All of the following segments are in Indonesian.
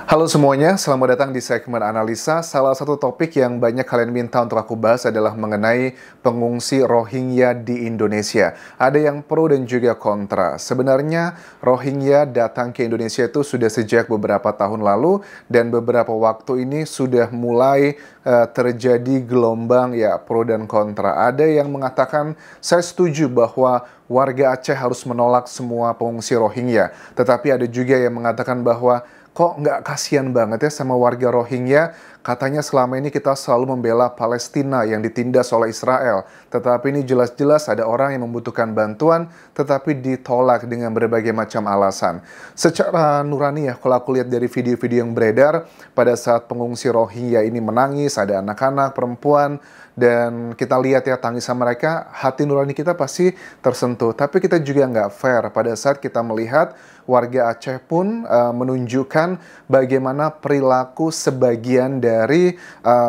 Halo semuanya, selamat datang di segmen analisa. Salah satu topik yang banyak kalian minta untuk aku bahas adalah mengenai pengungsi Rohingya di Indonesia. Ada yang pro dan juga kontra. Sebenarnya Rohingya datang ke Indonesia itu sudah sejak beberapa tahun lalu dan beberapa waktu ini sudah mulai terjadi gelombang ya pro dan kontra. Ada yang mengatakan saya setuju bahwa warga Aceh harus menolak semua pengungsi Rohingya. Tetapi ada juga yang mengatakan bahwa kok nggak kasihan banget ya sama warga Rohingya? Katanya selama ini kita selalu membela Palestina yang ditindas oleh Israel. Tetapi ini jelas-jelas ada orang yang membutuhkan bantuan, tetapi ditolak dengan berbagai macam alasan. Secara nurani ya, kalau aku lihat dari video-video yang beredar, pada saat pengungsi Rohingya ini menangis, ada anak-anak, perempuan, dan kita lihat ya tangisan mereka, hati nurani kita pasti tersentuh. Tapi kita juga nggak fair pada saat kita melihat warga Aceh pun menunjukkan bagaimana perilaku sebagian dari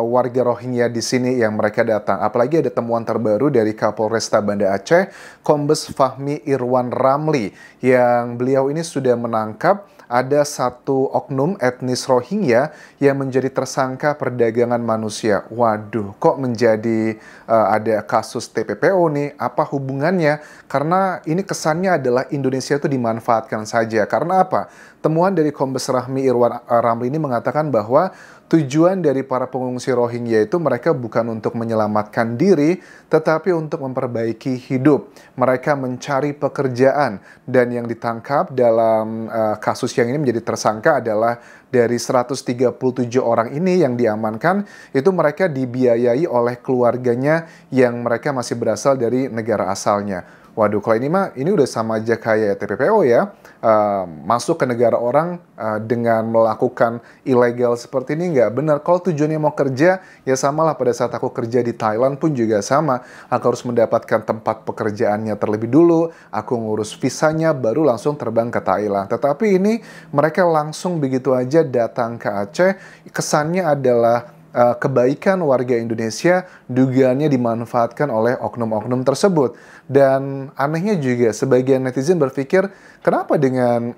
warga Rohingya di sini yang mereka datang. Apalagi ada temuan terbaru dari Kapolresta Banda Aceh, Kombes Fahmi Irwan Ramli, yang beliau ini sudah menangkap ada satu oknum etnis Rohingya yang menjadi tersangka perdagangan manusia. Waduh, kok menjadi ada kasus TPPO nih? Apa hubungannya? Karena ini kesannya adalah Indonesia itu dimanfaatkan saja. Karena apa? Temuan dari Kombes Fahmi Irwan Ramli ini mengatakan bahwa tujuan dari para pengungsi Rohingya itu mereka bukan untuk menyelamatkan diri, tetapi untuk memperbaiki hidup. Mereka mencari pekerjaan, dan yang ditangkap dalam kasus yang ini menjadi tersangka adalah dari 137 orang ini yang diamankan, itu mereka dibiayai oleh keluarganya yang mereka masih berasal dari negara asalnya. Waduh, kalau ini udah sama aja kayak TPPO ya. Masuk ke negara orang dengan melakukan ilegal seperti ini nggak benar. Kalau tujuannya mau kerja, ya samalah pada saat aku kerja di Thailand pun juga sama. Aku harus mendapatkan tempat pekerjaannya terlebih dulu, aku ngurus visanya, baru langsung terbang ke Thailand. Tetapi ini mereka langsung begitu aja datang ke Aceh, kesannya adalah kebaikan warga Indonesia dugaannya dimanfaatkan oleh oknum-oknum tersebut. Dan anehnya juga sebagian netizen berpikir, kenapa dengan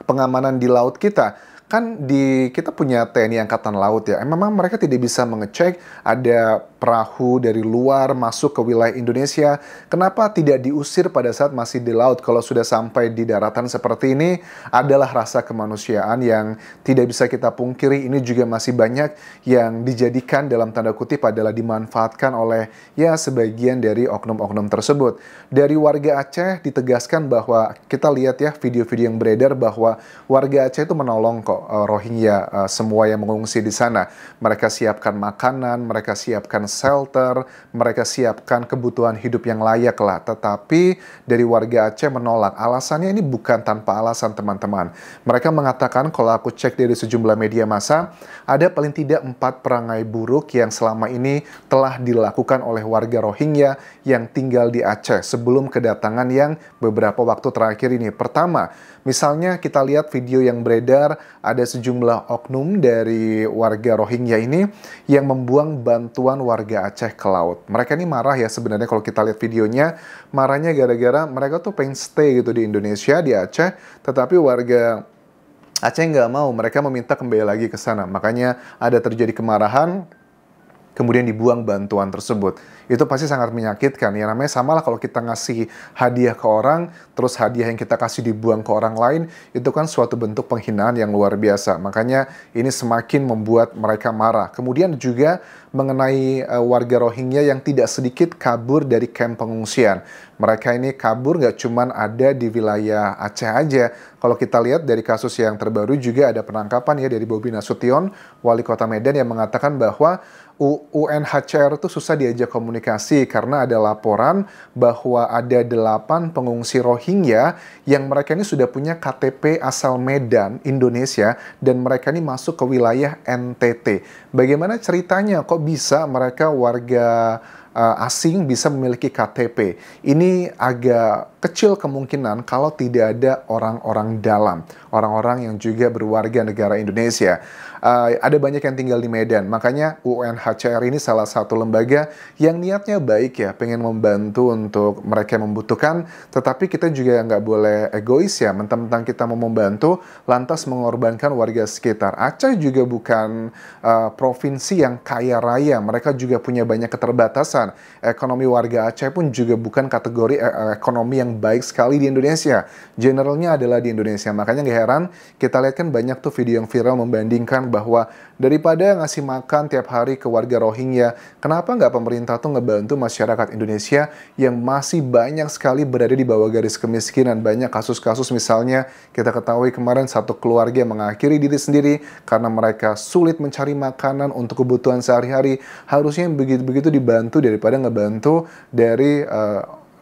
pengamanan di laut kita? Kan kita punya TNI Angkatan Laut ya. Memang mereka tidak bisa mengecek ada perahu dari luar masuk ke wilayah Indonesia. Kenapa tidak diusir pada saat masih di laut? Kalau sudah sampai di daratan seperti ini, adalah rasa kemanusiaan yang tidak bisa kita pungkiri. Ini juga masih banyak yang dijadikan dalam tanda kutip adalah dimanfaatkan oleh ya sebagian dari oknum-oknum tersebut. Dari warga Aceh ditegaskan bahwa kita lihat ya video-video yang beredar bahwa warga Aceh itu menolong kok Rohingya semua yang mengungsi di sana. Mereka siapkan makanan, mereka siapkan shelter, mereka siapkan kebutuhan hidup yang layak lah. Tetapi dari warga Aceh menolak. Alasannya ini bukan tanpa alasan, teman-teman. Mereka mengatakan, kalau aku cek dari sejumlah media massa, ada paling tidak 4 perangai buruk yang selama ini telah dilakukan oleh warga Rohingya yang tinggal di Aceh sebelum kedatangan yang beberapa waktu terakhir ini. Pertama, misalnya kita lihat video yang beredar, ada sejumlah oknum dari warga Rohingya ini yang membuang bantuan warga Aceh ke laut. Mereka ini marah ya sebenarnya kalau kita lihat videonya. Marahnya gara-gara mereka tuh pengen stay gitu di Indonesia, di Aceh. Tetapi warga Aceh nggak mau, mereka meminta kembali lagi ke sana. Makanya ada terjadi kemarahan, kemudian dibuang bantuan tersebut. Itu pasti sangat menyakitkan. Ya namanya samalah kalau kita ngasih hadiah ke orang, terus hadiah yang kita kasih dibuang ke orang lain, itu kan suatu bentuk penghinaan yang luar biasa. Makanya ini semakin membuat mereka marah. Kemudian juga mengenai warga Rohingya yang tidak sedikit kabur dari kamp pengungsian. Mereka ini kabur nggak cuman ada di wilayah Aceh aja. Kalau kita lihat dari kasus yang terbaru juga ada penangkapan ya dari Bobi Nasution, wali kota Medan, yang mengatakan bahwa UNHCR itu susah diajak komunikasi karena ada laporan bahwa ada 8 pengungsi Rohingya yang mereka ini sudah punya KTP asal Medan, Indonesia, dan mereka ini masuk ke wilayah NTT. Bagaimana ceritanya? Kok bisa mereka warga asing bisa memiliki KTP? Ini agak kecil kemungkinan kalau tidak ada orang-orang dalam, orang-orang yang juga berwarga negara Indonesia. Ada banyak yang tinggal di Medan, makanya UNHCR ini salah satu lembaga yang niatnya baik ya, pengen membantu untuk mereka yang membutuhkan, tetapi kita juga nggak boleh egois ya, mentang-mentang kita mau membantu, lantas mengorbankan warga sekitar. Aceh juga bukan provinsi yang kaya raya, mereka juga punya banyak keterbatasan. Ekonomi warga Aceh pun juga bukan kategori ekonomi yang baik sekali di Indonesia. Generalnya adalah di Indonesia, makanya nggak heran kita lihat kan banyak tuh video yang viral membandingkan bahwa daripada ngasih makan tiap hari ke warga Rohingya, kenapa nggak pemerintah tuh ngebantu masyarakat Indonesia yang masih banyak sekali berada di bawah garis kemiskinan. Banyak kasus-kasus misalnya kita ketahui kemarin satu keluarga yang mengakhiri diri sendiri karena mereka sulit mencari makanan untuk kebutuhan sehari-hari. Harusnya begitu-begitu dibantu daripada ngebantu dari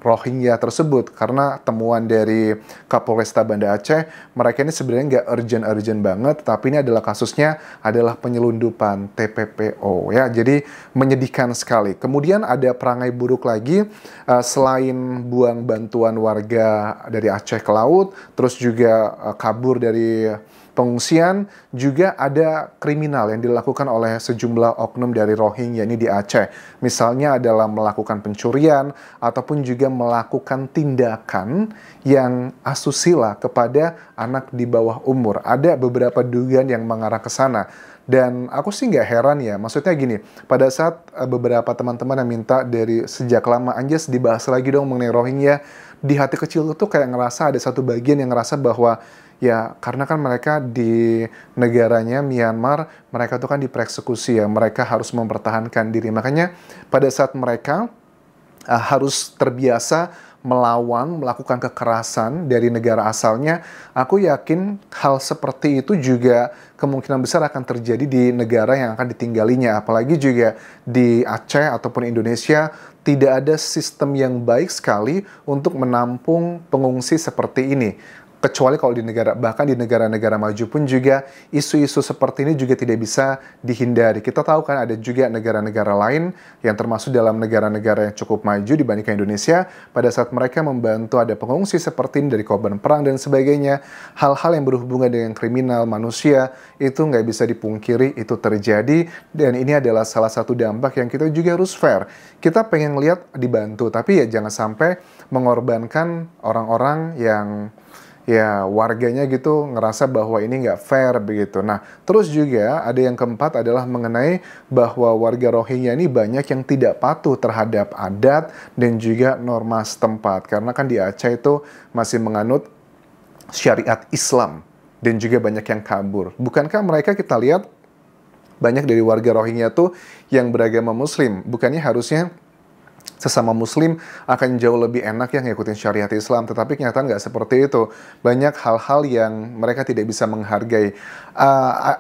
Rohingya tersebut, karena temuan dari Kapolresta Banda Aceh, mereka ini sebenarnya nggak urgent-urgent banget, tapi ini adalah kasusnya adalah penyelundupan TPPO ya, jadi menyedihkan sekali. Kemudian ada perangai buruk lagi, selain buang bantuan warga dari Aceh ke laut, terus juga kabur dari pengungsian, juga ada kriminal yang dilakukan oleh sejumlah oknum dari Rohingya ini di Aceh. Misalnya adalah melakukan pencurian ataupun juga melakukan tindakan yang asusila kepada anak di bawah umur. Ada beberapa dugaan yang mengarah ke sana. Dan aku sih nggak heran ya, maksudnya gini, pada saat beberapa teman-teman yang minta dari sejak lama, Anjas dibahas lagi dong mengenai Rohingya, di hati kecil tuh kayak ngerasa ada satu bagian yang ngerasa bahwa ya, karena kan mereka di negaranya Myanmar, mereka tuh kan dipersekusi ya, mereka harus mempertahankan diri. Makanya pada saat mereka harus terbiasa melawan, melakukan kekerasan dari negara asalnya, aku yakin hal seperti itu juga kemungkinan besar akan terjadi di negara yang akan ditinggalinya. Apalagi juga di Aceh ataupun Indonesia, tidak ada sistem yang baik sekali untuk menampung pengungsi seperti ini. Kecuali kalau di negara, bahkan di negara-negara maju pun juga isu-isu seperti ini juga tidak bisa dihindari. Kita tahu kan ada juga negara-negara lain yang termasuk dalam negara-negara yang cukup maju dibandingkan Indonesia, pada saat mereka membantu ada pengungsi seperti ini dari korban perang dan sebagainya, hal-hal yang berhubungan dengan kriminal manusia itu nggak bisa dipungkiri, itu terjadi, dan ini adalah salah satu dampak yang kita juga harus fair. Kita pengen lihat dibantu, tapi ya jangan sampai mengorbankan orang-orang yang ya warganya gitu ngerasa bahwa ini nggak fair begitu. Nah, terus juga ada yang keempat adalah mengenai bahwa warga Rohingya ini banyak yang tidak patuh terhadap adat dan juga norma setempat. Karena kan di Aceh itu masih menganut syariat Islam dan juga banyak yang kabur. Bukankah mereka kita lihat banyak dari warga Rohingya tuh yang beragama Muslim? Bukannya harusnya sesama Muslim akan jauh lebih enak yang ngikutin syariat Islam, tetapi kenyataan nggak seperti itu. Banyak hal-hal yang mereka tidak bisa menghargai.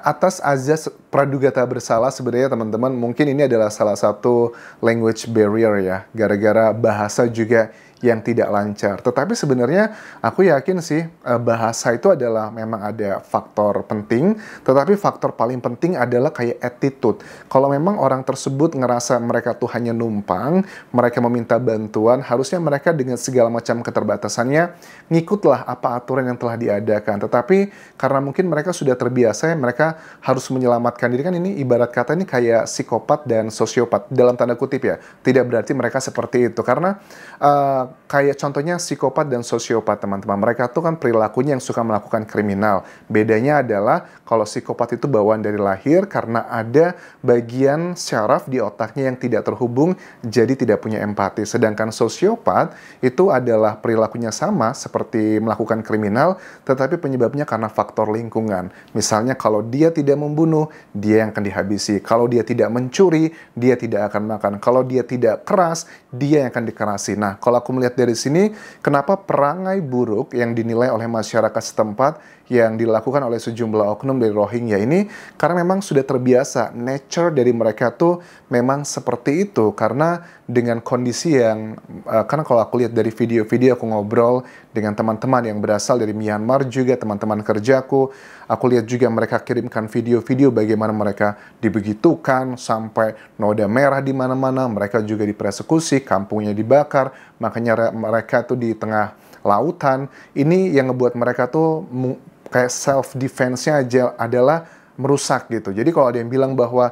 Atas azas praduga tak bersalah sebenarnya teman-teman, mungkin ini adalah salah satu language barrier ya, gara-gara bahasa juga yang tidak lancar. Tetapi sebenarnya aku yakin sih bahasa itu adalah memang ada faktor penting, tetapi faktor paling penting adalah kayak attitude. Kalau memang orang tersebut ngerasa mereka tuh hanya numpang, mereka meminta bantuan, harusnya mereka dengan segala macam keterbatasannya ngikutlah apa aturan yang telah diadakan. Tetapi karena mungkin mereka sudah terbiasa, mereka harus menyelamatkan diri, kan ini ibarat kata ini kayak psikopat dan sosiopat dalam tanda kutip ya. Tidak berarti mereka seperti itu, karena kayak contohnya psikopat dan sosiopat teman-teman, mereka tuh kan perilakunya yang suka melakukan kriminal. Bedanya adalah kalau psikopat itu bawaan dari lahir karena ada bagian syaraf di otaknya yang tidak terhubung, jadi tidak punya empati. Sedangkan sosiopat itu adalah perilakunya sama seperti melakukan kriminal, tetapi penyebabnya karena faktor lingkungan. Misalnya kalau dia tidak membunuh, dia yang akan dihabisi. Kalau dia tidak mencuri, dia tidak akan makan. Kalau dia tidak keras, dia yang akan dikerasi. Nah, kalau aku melihat dari sini, kenapa perangai buruk yang dinilai oleh masyarakat setempat yang dilakukan oleh sejumlah oknum dari Rohingya ini, karena memang sudah terbiasa, nature dari mereka tuh memang seperti itu, karena dengan kondisi yang, karena kalau aku lihat dari video-video aku ngobrol dengan teman-teman yang berasal dari Myanmar juga, teman-teman kerjaku, aku lihat juga mereka kirimkan video-video bagaimana mereka dibegitukan, sampai noda merah di mana-mana, mereka juga dipersekusi, kampungnya dibakar, makanya mereka tuh di tengah lautan. Ini yang ngebuat mereka tuh kayak self defense-nya aja adalah merusak gitu. Jadi kalau ada yang bilang bahwa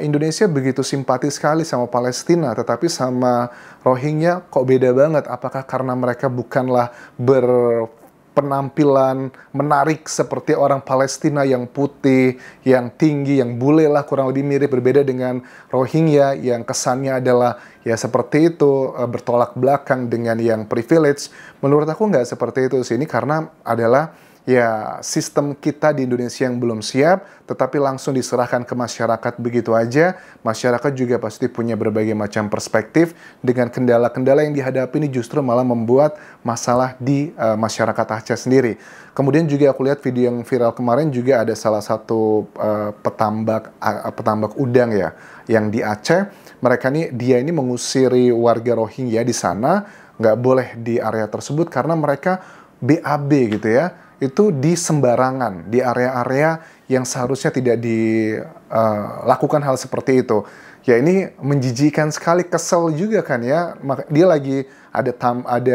Indonesia begitu simpati sekali sama Palestina, tetapi sama Rohingya kok beda banget. Apakah karena mereka bukanlah berpenampilan menarik seperti orang Palestina yang putih, yang tinggi, yang bule lah, kurang lebih mirip, berbeda dengan Rohingya yang kesannya adalah ya seperti itu, bertolak belakang dengan yang privilege. Menurut aku nggak seperti itu sih. Ini karena adalah ya sistem kita di Indonesia yang belum siap, tetapi langsung diserahkan ke masyarakat begitu aja. Masyarakat juga pasti punya berbagai macam perspektif. Dengan kendala-kendala yang dihadapi ini justru malah membuat masalah di masyarakat Aceh sendiri. Kemudian juga aku lihat video yang viral kemarin juga ada salah satu petambak udang ya, yang di Aceh. Dia ini mengusiri warga Rohingya di sana, nggak boleh di area tersebut karena mereka BAB gitu ya. Itu di sembarangan, di area-area yang seharusnya tidak dilakukan hal seperti itu. Ya ini menjijikan sekali, kesel juga kan ya. Dia lagi ada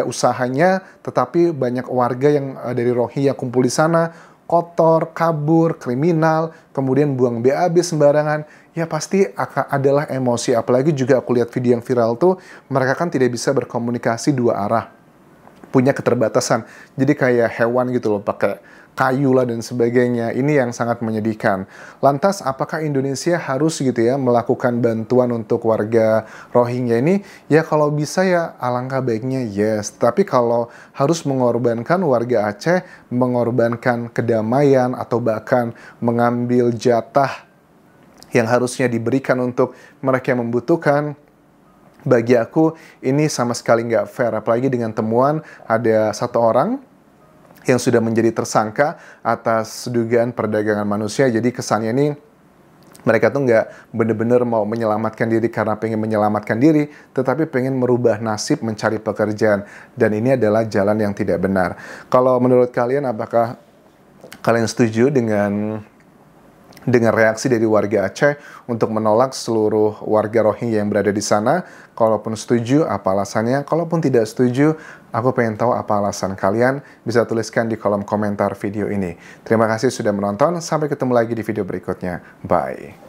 usahanya, tetapi banyak warga yang dari Rohingya kumpul di sana, kotor, kabur, kriminal, kemudian buang BAB sembarangan. Ya pasti adalah emosi. Apalagi juga aku lihat video yang viral tuh, mereka kan tidak bisa berkomunikasi dua arah, punya keterbatasan. Jadi kayak hewan gitu loh, pakai kayu lah dan sebagainya. Ini yang sangat menyedihkan. Lantas apakah Indonesia harus gitu ya melakukan bantuan untuk warga Rohingya ini? Ya kalau bisa ya alangkah baiknya yes. Tapi kalau harus mengorbankan warga Aceh, mengorbankan kedamaian atau bahkan mengambil jatah yang harusnya diberikan untuk mereka yang membutuhkan, bagi aku ini sama sekali nggak fair. Apalagi dengan temuan ada satu orang yang sudah menjadi tersangka atas dugaan perdagangan manusia. Jadi kesannya ini mereka tuh nggak bener-bener mau menyelamatkan diri karena pengen menyelamatkan diri, tetapi pengen merubah nasib mencari pekerjaan. Dan ini adalah jalan yang tidak benar. Kalau menurut kalian, apakah kalian setuju dengan reaksi dari warga Aceh untuk menolak seluruh warga Rohingya yang berada di sana? Kalaupun setuju, apa alasannya? Kalaupun tidak setuju, aku pengen tahu apa alasan kalian. Bisa tuliskan di kolom komentar video ini. Terima kasih sudah menonton. Sampai ketemu lagi di video berikutnya. Bye.